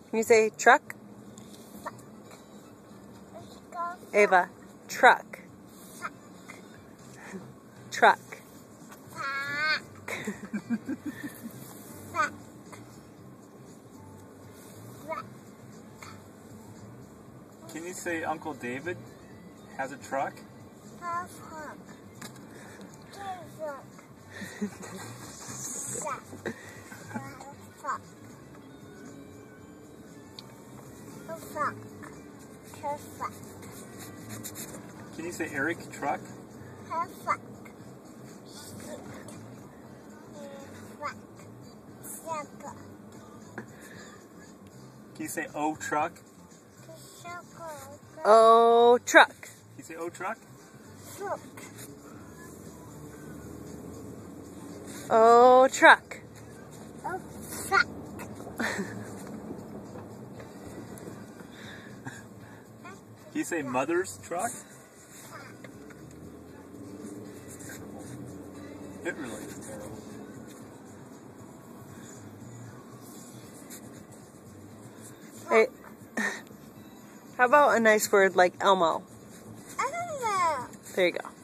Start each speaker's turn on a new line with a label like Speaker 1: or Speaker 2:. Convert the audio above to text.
Speaker 1: Can you say truck? Ava, truck. Truck.
Speaker 2: Can you say Uncle David has a truck? Can you say Eric truck? Can you say O truck?
Speaker 1: Oh, truck.
Speaker 2: Can you say O truck?
Speaker 1: Oh, truck.
Speaker 2: Can you say mother's truck? It really is terrible.
Speaker 1: Hey, how about a nice word like Elmo? There you go.